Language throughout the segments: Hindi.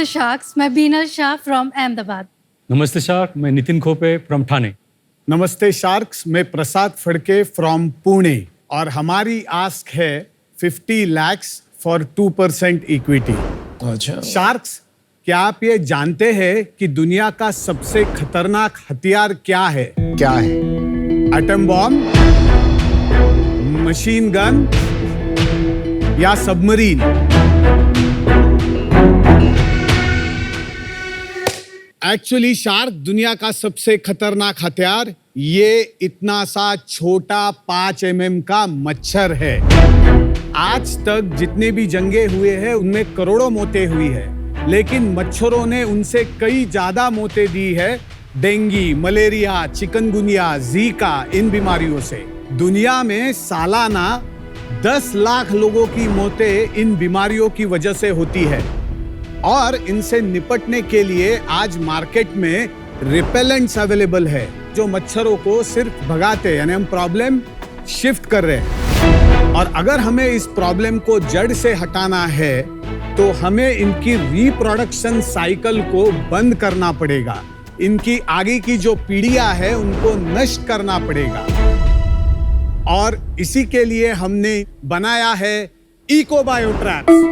नमस्ते शार्क्स, मैं बीनल शाह फ्रॉम अहमदाबाद। नमस्ते शार्क, मैं नितिन खोपे फ्रॉम ठाणे। नमस्ते शार्क्स, मैं प्रसाद फड़के फ्रॉम पुणे और हमारी आस्क है 50 lakhs फॉर 2% इक्विटी। अच्छा शार्क्स, क्या आप ये जानते हैं कि दुनिया का सबसे खतरनाक हथियार क्या है? क्या है? एटम बॉम्ब, मशीन गन या सबमरीन? एक्चुअली शार्क, दुनिया का सबसे खतरनाक हथियार ये इतना सा छोटा 5 mm का मच्छर है। आज तक जितने भी जंगे हुए हैं उनमें करोड़ों मौतें हुई है, लेकिन मच्छरों ने उनसे कई ज्यादा मौतें दी है। डेंगू, मलेरिया, चिकनगुनिया, जीका, इन बीमारियों से दुनिया में सालाना 10 लाख लोगों की मौतें इन बीमारियों की वजह से होती है। और इनसे निपटने के लिए आज मार्केट में रिपेलेंट्स अवेलेबल है जो मच्छरों को सिर्फ भगाते हैं, यानी हम प्रॉब्लम शिफ्ट कर रहे हैं। और अगर हमें इस प्रॉब्लम को जड़ से हटाना है तो हमें इनकी रिप्रोडक्शन साइकिल को बंद करना पड़ेगा। इनकी आगे की जो पीढ़ियां है उनको नष्ट करना पड़ेगा। और इसी के लिए हमने बनाया है eco bio traps.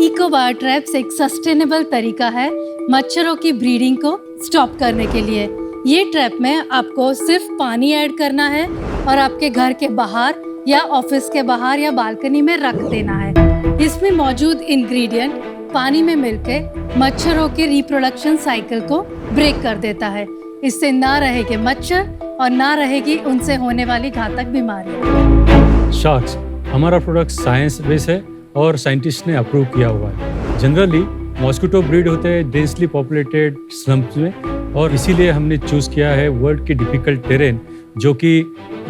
Eco bio traps एक सस्टेनेबल तरीका है मच्छरों की ब्रीडिंग को स्टॉप करने के लिए। ये ट्रैप में आपको सिर्फ पानी ऐड करना है और आपके घर के बाहर या ऑफिस के बाहर या बालकनी में रख देना है। इसमें मौजूद इंग्रेडिएंट पानी में मिलकर मच्छरों के रिप्रोडक्शन साइकिल को ब्रेक कर देता है। इससे ना रहेंगे मच्छर और ना रहेगी उनसे होने वाली घातक बीमारियां। शार्क्स, हमारा प्रोडक्ट साइंस बेस है और साइंटिस्ट ने अप्रूव किया हुआ है। जनरली मॉस्किटो ब्रीड होते हैं डेंसली पॉपुलेटेड स्लम्स में, और इसीलिए हमने चूज किया है वर्ल्ड की डिफिकल्ट टेरेन जो कि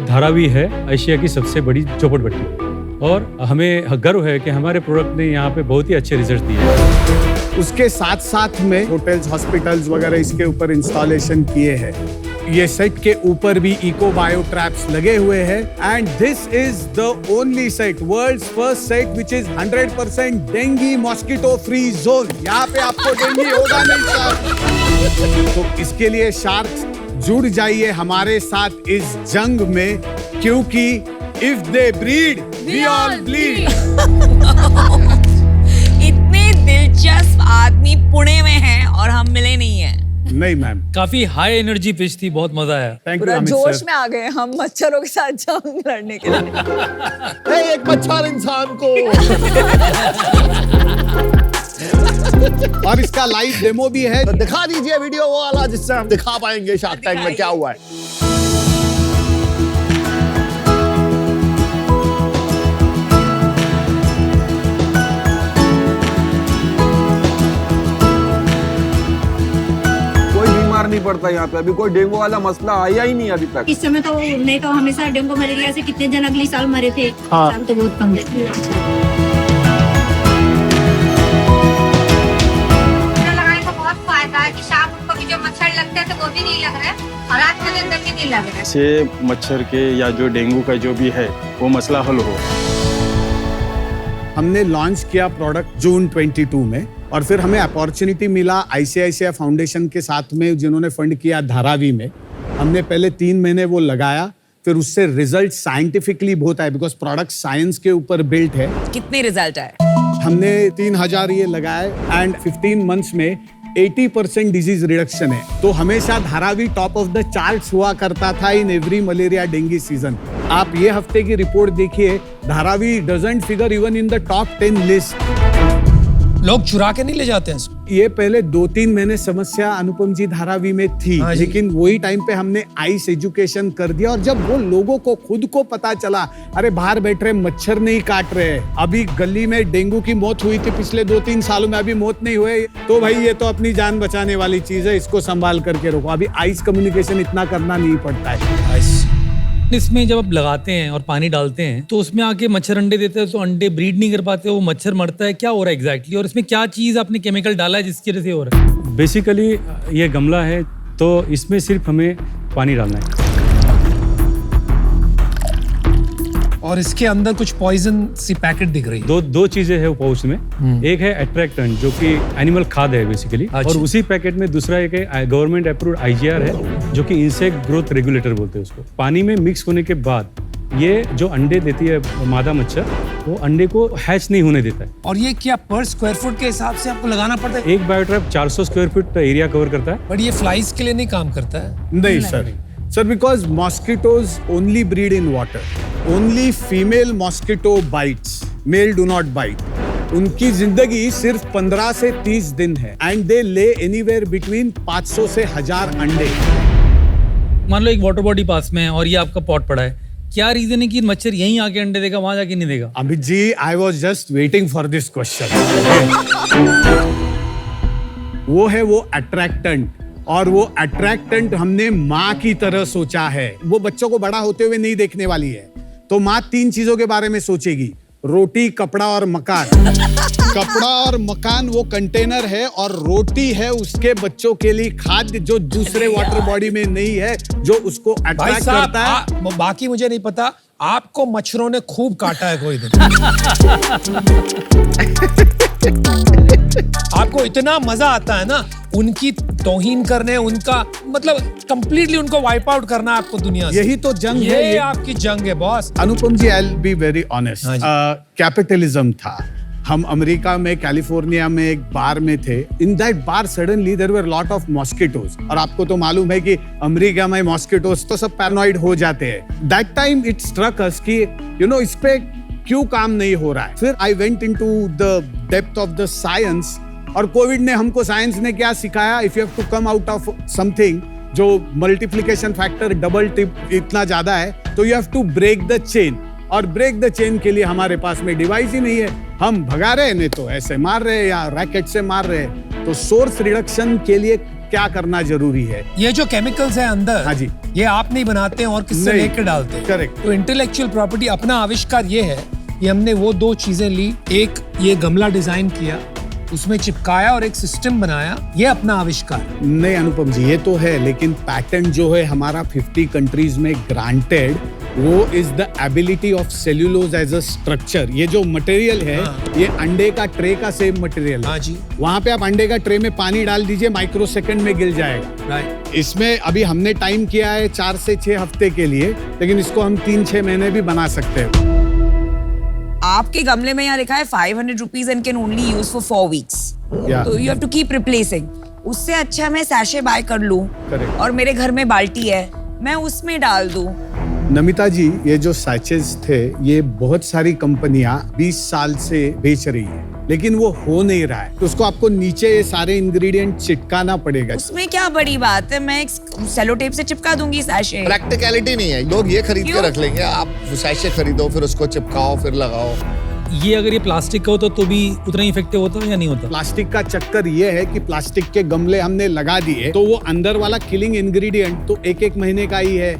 धारावी है, एशिया की सबसे बड़ी झोपड़पट्टी। और हमें गर्व है कि हमारे प्रोडक्ट ने यहाँ पे बहुत ही अच्छे रिजल्ट दिए हैं। उसके साथ साथ में होटल्स, हॉस्पिटल्स वगैरह इसके ऊपर इंस्टॉलेशन किए हैं। ये सेट के ऊपर भी इको बायो ट्रैप्स लगे हुए हैं and this is the only set, worlds first set which is 100% dengue mosquito free zone. यहाँ पे आपको डेंगू होगा नहीं सर। तो इसके लिए शार्क्स जुड़ जाइए हमारे साथ इस जंग में, क्योंकि if they breed we all bleed. इतने दिलचस्प आदमी पुणे में हैं और हम मिले नहीं हैं। नहीं मैम, काफी हाई एनर्जी पिच थी, बहुत मजा आया। थैंक यू पूरा अमित जोश सर। में आ गए हम मच्छरों के साथ जंग लड़ने के लिए। एक मच्छर इंसान को। और इसका लाइव डेमो भी है। तो दिखा दीजिए वीडियो वो वाला जिससे हम दिखा पाएंगे शार्क टैंक में क्या हुआ है। नहीं पड़ता यहाँ पे, अभी कोई डेंगू वाला मसला आया ही नहीं अभी तक। इस समय तो नहीं तो हमेशा डेंगू मलेरिया से कितने जन अगले साल मरे थे। साल तो बहुत कम है। लगाने का बहुत फायदा है कि शाम को भी जो मच्छर लगते थे वो भी नहीं लग रहे और रात के दिन तक भी नहीं लग रहे। से मच्छर के या जो डेंगू का जो भी है वो मसला हल हो। हमने लॉन्च किया प्रोडक्ट जून 22 में और फिर हमें अपॉर्चुनिटी मिला आईसीआईसीआई फाउंडेशन के साथ में, जिन्होंने फंड किया धारावी में। हमने पहले 3 महीने वो लगाया, फिर उससे रिजल्ट साइंटिफिकली बहुत आए बिकॉज प्रोडक्ट साइंस के ऊपर बिल्ट है। कितने रिजल्ट आए? हमने 3000 ये लगाए एंड 15 मंथ्स में 80% डिजीज रिडक्शन है। तो हमेशा Dharavi top of the charts हुआ करता था in every malaria dengue season. आप ये हफ्ते की रिपोर्ट देखिए, Dharavi doesn't figure even in the top 10 list. लोग चुरा के नहीं ले जाते हैं इसको। ये पहले 2-3 महीने समस्या अनुपम जी धारावी में थी, लेकिन वही टाइम पे हमने आइस एजुकेशन कर दिया। और जब वो लोगों को खुद को पता चला, अरे बाहर बैठ रहे मच्छर नहीं काट रहे, अभी गली में डेंगू की मौत हुई थी पिछले 2-3 सालों में, अभी मौत नहीं हुए, तो भाई ये तो अपनी जान बचाने वाली चीज है, इसको संभाल करके रखो। अभी आइस कम्युनिकेशन इतना करना नहीं पड़ता है। इसमें जब आप लगाते हैं और पानी डालते हैं तो उसमें आके मच्छर अंडे देते हैं, तो अंडे ब्रीड नहीं कर पाते, वो मच्छर मरता है। क्या हो रहा है एग्जैक्टली और इसमें क्या चीज आपने केमिकल डाला है जिसकी वजह से हो रहा है? बेसिकली ये गमला है तो इसमें सिर्फ हमें पानी डालना है। और इसके अंदर कुछ पॉइजन सी पैकेट दिख रही है। दो चीजें है पाउच में। एक है अट्रैक्टेंट जो कि एनिमल खाद है बेसिकली, और उसी पैकेट में दूसरा एक है गवर्नमेंट अप्रूव्ड IGR है जो कि इंसेक्ट ग्रोथ रेगुलेटर बोलते हैं उसको। पानी में मिक्स होने के बाद ये जो अंडे देती है मादा मच्छर, वो अंडे को हैच नहीं होने देता है। और ये क्या पर स्क्वायर फुट के हिसाब से आपको लगाना पड़ता है? एक बायोट्रैप 400 स्क्वायर फीट एरिया कवर करता है। बट ये फ्लाइज के लिए नहीं काम करता है? नहीं sir, because mosquitoes only breed in water. Only female mosquito bites, male do not bite. उनकी जिंदगी सिर्फ 15 से 30 दिन है एंड दे ले एनीवेयर बिटवीन 500 से 1000 अंडे। मान लो एक वाटर बॉडी पास में है और ये आपका पॉट पड़ा है, क्या रीजन है कि मच्छर यहीं आके अंडे देगा, वहां जाके नहीं देगा? Amit ji, I was just waiting for this question. वो है वो अट्रैक्टेंट, और वो अट्रैक्टेंट हमने माँ की तरह सोचा है। वो बच्चों को बड़ा होते हुए नहीं देखने वाली है, तो माँ 3 चीजों के बारे में सोचेगी, रोटी, कपड़ा और मकान। कपड़ा और मकान वो कंटेनर है, और रोटी है उसके बच्चों के लिए खाद्य जो दूसरे वाटर बॉडी में नहीं है, जो उसको भाई अट्रैक्ट साहब, करता है। बाकी मुझे नहीं पता, आपको मच्छरों ने खूब काटा है कोई दिन। आपको इतना मजा आता है ना उनकी तौहीन करने, उनका मतलब कंप्लीटली उनको वाइप आउट करना आपको दुनिया से। यही तो जंग ये है, आपकी जंग है boss. Anupam ji, I will be very honest, हाँ जी। कैपिटलिज्म था। हम अमेरिका में, कैलिफोर्निया में एक बार में थे। In that bar suddenly there were lot of mosquitoes, और आपको तो मालूम है कि अमेरिका में मॉस्किटोज तो सब पैरानॉइड हो जाते हैं। दैट टाइम इट स्ट्रक अस कि यू नो इस पे क्यों काम नहीं हो रहा है। फिर I went into the depth of the science, और कोविड ने हमको, साइंस ने क्या सिखाया, if you have to come out of something जो मल्टीप्लिकेशन फैक्टर डबल टिप इतना ज्यादा है, तो you have to break the chain. और ब्रेक द चेन के लिए हमारे पास में डिवाइस ही नहीं है। हम भगा रहे हैं, नहीं तो ऐसे मार रहे हैं या रैकेट से मार रहे हैं। तो सोर्स रिडक्शन के लिए क्या करना जरूरी है? ये जो केमिकल्स है अंदर, हाँ जी, ये आप नहीं बनाते हैं और किससे नहीं, लेकर डालते हैं? करेक्ट। तो इंटेलेक्चुअल प्रॉपर्टी, अपना आविष्कार ये है कि हमने वो 2 चीजें ली, एक ये गमला डिजाइन किया, उसमें चिपकाया और एक सिस्टम बनाया, ये अपना आविष्कार। नहीं अनुपम जी, ये तो है, लेकिन पैटेंट जो है हमारा 50 कंट्रीज में ग्रांटेड, वो is the ability of cellulose as a structure. ये जो मटेरियल है, ये अंडे का ट्रे का सेम मटेरियल है। हाँ जी। वहां पे आप अंडे का ट्रे में पानी डाल दीजिए, माइक्रो सेकंड में गिल जाएगा। राइट। इसमें अभी हमने टाइम किया है 4 से 6 हफ्ते के लिए, लेकिन इसको हम 3-6 महीने भी बना सकते हैं। आपके गमले में यहाँ लिखा है 500 rupees and can only use for 4 weeks. Yeah. तो you have to keep replacing. उससे अच्छा मैं सैशे बाय कर लूं, Correct. और मेरे घर में बाल्टी है, मैं उसमें डाल दूं। नमिता जी, ये जो सैचेस थे, ये बहुत सारी कंपनियां 20 साल से बेच रही है, लेकिन वो हो नहीं रहा है। तो उसको आपको नीचे ये सारे इंग्रेडिएंट चिटकाना पड़ेगा। उसमें क्या बड़ी बात है, मैं एक सेलो टेप से चिपका दूंगी सैशे। प्रैक्टिकलिटी नहीं है, लोग ये खरीद के रख लेंगे। आप सैशे खरीदो, फिर उसको चिपकाओ, फिर लगाओ। ये अगर ये प्लास्टिक का होता तो भी उतना ही इफेक्टिव होता या नहीं होता? प्लास्टिक का चक्कर ये है कि प्लास्टिक के गमले हमने लगा दिए, तो वो अंदर वाला किलिंग इंग्रेडिएंट तो 1-1 महीने का ही है,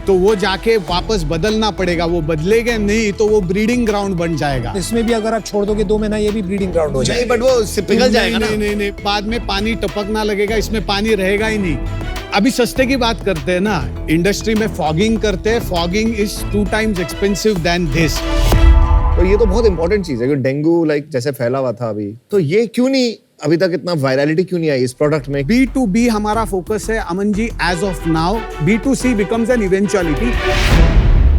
तो वो जाके वापस बदलना पड़ेगा। वो बदलेगा नहीं तो वो ब्रीडिंग ग्राउंड बन जाएगा। इसमें भी अगर आप छोड़ दोगे 2 महीना, ये भी ब्रीडिंग ग्राउंड हो नहीं, जाएगा। बट वो पिघल जाएगा ना। नहीं, बाद में पानी टपकना लगेगा, इसमें पानी रहेगा ही नहीं। अभी सस्ते की बात करते हैं ना, इंडस्ट्री में फॉगिंग करते हैं। Fogging is 2 times expensive than this. तो ये तो बहुत इंपॉर्टेंट चीज है कि डेंगू लाइक जैसे फैला हुआ था अभी, तो ये क्यों नहीं अभी तक इतना वायरलिटी क्यों नहीं आई इस प्रोडक्ट में? B2B हमारा फोकस है Aman ji, as of now. B2C becomes an eventuality।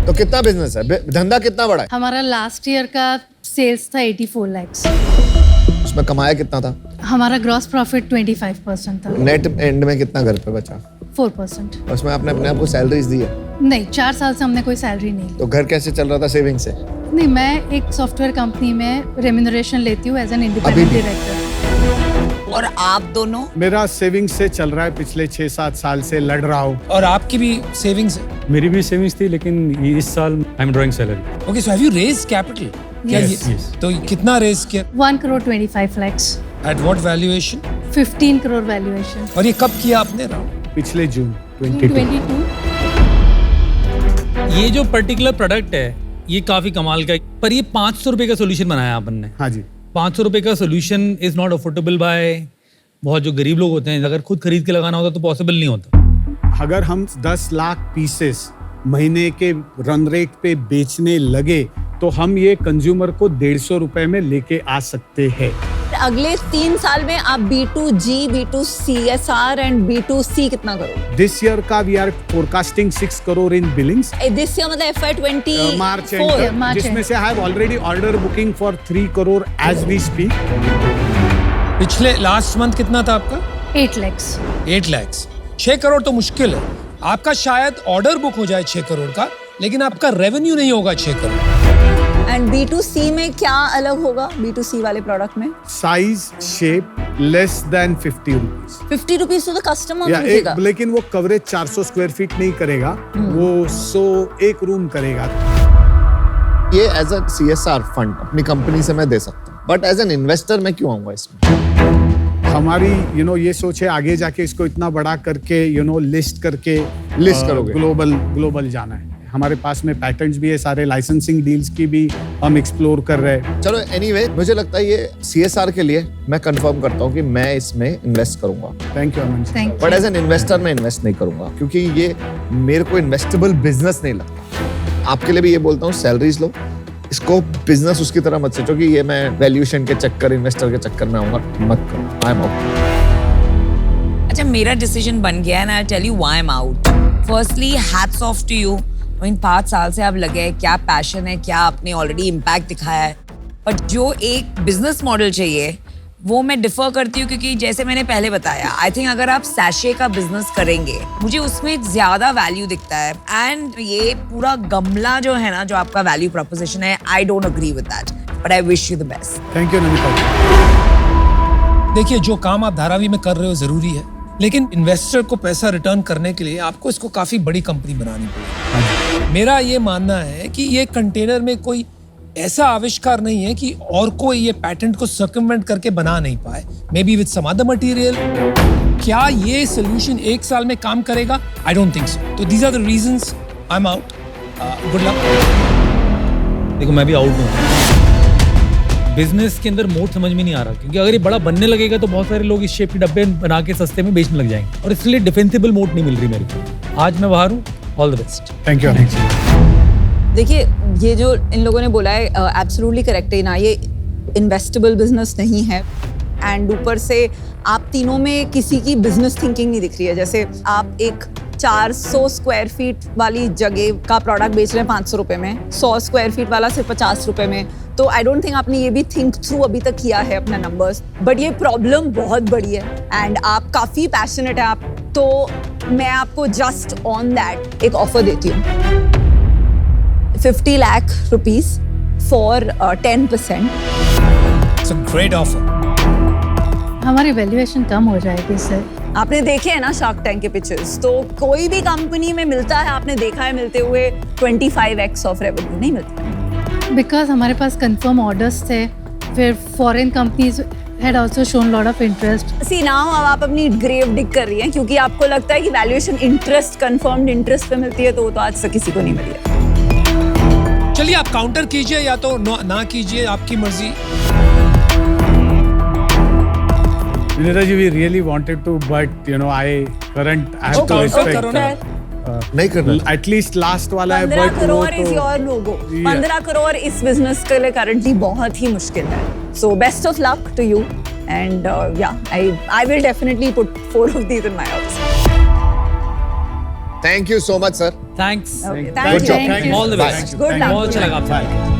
तो कितना बिजनेस है, धंधा कितना बड़ा है? हमारा लास्ट ईयर का सेल्स था 84 lakhs। उसमें कमाया कितना था? हमारा ग्रॉस प्रॉफिट 25% था। नेट एंड में कितना घर पे बचा? 4%। उसमें आपने अपने आप को सैलरीज दी है? नहीं, 4 साल से हमने कोई सैलरी नहीं ली। तो घर कैसे चल रहा था सेविंग से? नहीं, मैं एक सॉफ्टवेयर कंपनी में रेम्यूनरेशन लेती हूँ एज एन इंडिपेंडेंट डायरेक्टर। और आप दोनों? मेरा सेविंग्स से चल रहा है, पिछले 6-7 साल से लड़ रहा हूँ। और आपकी भी सेविंग्स है? मेरी भी सेविंग्स थी, लेकिन इस साल I am drawing salary. Okay, so have you raised capital? Yes. तो कितना रेज किया? 1,25 lakhs। At what valuation? 15 crore valuation. और ये कब किया आपने राउंड? पिछले जून 22। ये जो पर्टिकुलर प्रोडक्ट है ये काफी कमाल का है, पर ये 500 रुपए का सोल्यूशन बनाया अपन ने। हाँ जी। 500 रुपए का solution is not affordable by बहुत जो गरीब लोग होते हैं। अगर खुद खरीद के लगाना होता तो पॉसिबल नहीं होता। अगर हम 10 लाख पीसेस महीने के रन रेट पे बेचने लगे तो हम ये कंज्यूमर को 150 रुपए में लेके आ सकते हैं। अगले 3 साल में आप B2G, B2CSR एंड B2C कितना करोगे? दिस ईयर का we are forecasting 6 crore in billings this year मतलब FY24 मार्च एंड जिसमें से I have already order booking for 3 crore as we speak. पिछले लास्ट मंथ कितना था आपका? 8 lakhs। 8 lakhs। 6 करोड़ तो मुश्किल है। आपका शायद ऑर्डर बुक हो जाए 6 करोड़ का, लेकिन आपका रेवेन्यू नहीं होगा 6 करोड़। एंड B2C में क्या अलग होगा B2C वाले प्रोडक्ट में? Size shape less than 50 rupees. 50 rupees तो कस्टमर पूछेगा। लेकिन वो कवरेज 400 स्क्वायर फीट नहीं करेगा, वो 101 रूम करेगा। ये एज अ CSR फंड अपनी कंपनी से मैं दे सकता हूँ, बट एज एन इन्वेस्टर मैं क्यों आऊंगा इसमें? हमारी ये सोच है आगे जाके इसको इतना बड़ा करके लिस्ट करोगे। ग्लोबल जाना है। हमारे पास में पैटेंट्स भी है, सारे लाइसेंसिंग डील्स की भी हम एक्सप्लोर कर रहे हैं। चलो एनीवे, मुझे लगता है ये CSR के लिए मैं कंफर्म करता हूँ कि मैं इसमें इन्वेस्ट करूंगा। Thank you Aman ji. But as an investor मैं इन्वेस्ट नहीं करूंगा, क्योंकि ये मेरे को इन्वेस्टेबल बिजनेस नहीं लगता। आपके लिए भी ये बोलता हूँ, सैलरीज लो, इसको बिजनेस उसकी तरह मत सोचो कि ये मैं वैल्यूएशन के चक्कर, इन्वेस्टर के चक्कर में आऊंगा, मत करो। I am out. अच्छा, मेरा डिसीजन बन गया है, I tell you why I am out. Firstly hats off to you. इन 5 साल से आप लगे हैं, क्या पैशन है, क्या आपने ऑलरेडी इम्पैक्ट दिखाया है। बट जो एक बिजनेस मॉडल चाहिए वो मैं डिफर करती हूँ, क्योंकि जैसे मैंने पहले बताया, आई थिंक अगर आप सैशे का बिजनेस करेंगे, मुझे उसमें ज्यादा वैल्यू दिखता है। एंड ये पूरा गमला जो है ना, जो आपका वैल्यू प्रोपोजिशन है, I don't agree with that, but I wish you the best. Thank you Namita. देखिए, जो काम आप धारावी में कर रहे हो जरूरी है, लेकिन इन्वेस्टर को पैसा रिटर्न करने के लिए आपको इसको काफी बड़ी कंपनी बनानी पड़ेगी। मेरा ये मानना है कि ये कंटेनर में कोई ऐसा आविष्कार नहीं है कि और कोई ये पैटेंट को सर्कमवेंट करके बना नहीं पाए, maybe with some other material. क्या ये सोल्यूशन 1 साल में काम करेगा? I don't think so. तो these are the reasons I am out. Good luck. देखो, मैं भी आउट हूँ। बिजनेस के अंदर मोड समझ में नहीं आ रहा, क्योंकि अगर ये बड़ा बनने लगेगा तो बहुत सारे लोग इस शेप के डब्बे बना के सस्ते में बेचने लग जाएंगे, और इसलिए डिफेंसिबल मोड नहीं मिल रही मेरे को। आज मैं बाहर हूँ। All the best. Thank you. देखिए, ये जो इन लोगों ने बोला है एब्सोल्युटली करेक्ट है ना, ये इन्वेस्टेबल बिजनेस नहीं है। एंड ऊपर से आप तीनों में किसी की बिजनेस थिंकिंग नहीं दिख रही है। जैसे आप एक 400 स्क्वायर फीट वाली जगह का प्रोडक्ट बेच रहे हैं 500 रुपए में, 100 स्क्वायर फीट वाला सिर्फ 50 रुपए में। तो आई डोंट थिंक आपने ये भी थिंक थ्रू अभी तक किया है अपना नंबर्स। बट ये प्रॉब्लम बहुत बड़ी है एंड आप काफी पैशनेट है आप, तो मैं आपको जस्ट ऑन दैट एक ऑफर देती हूँ, 50 lakh rupees for 10%। It's a great offer. हमारी वैल्यूएशन कम हो जाएगी इससे। आपने देखे है ना शार्क टैंक के पिक्चर्स, तो कोई भी कंपनी में मिलता है, आपने देखा है मिलते हुए 25x ऑफ रेवेन्यू नहीं मिलता। बिकॉज हमारे पास कंफर्म ऑर्डर्स थे, फिर foreign companies had also shown lot of interest. See now अब आप अपनी ग्रेव डिग कर रही हैं, क्योंकि आपको लगता है कि वैल्यूएशन इंटरेस्ट, कंफर्म्ड इंटरेस्ट पे मिलती है, तो वो तो आज तक किसी को नहीं मिली है। चलिए, आप काउंटर कीजिए या तो ना कीजिए, आपकी मर्जी। Vinita ji, we really wanted to, but I have to respect. नहीं करना। एटलीस्ट लास्ट वाला है, 15 but करोड़ वो इज योर लोगो। 15 करोड़ इस बिजनेस के लिए करंटली बहुत ही मुश्किल है। So best of luck to you and I will definitely put 4 of these in my house. Thank you so much sir. Thanks. Okay, thank you. All the best. Good luck. बहुत अच्छा लगा आपसे।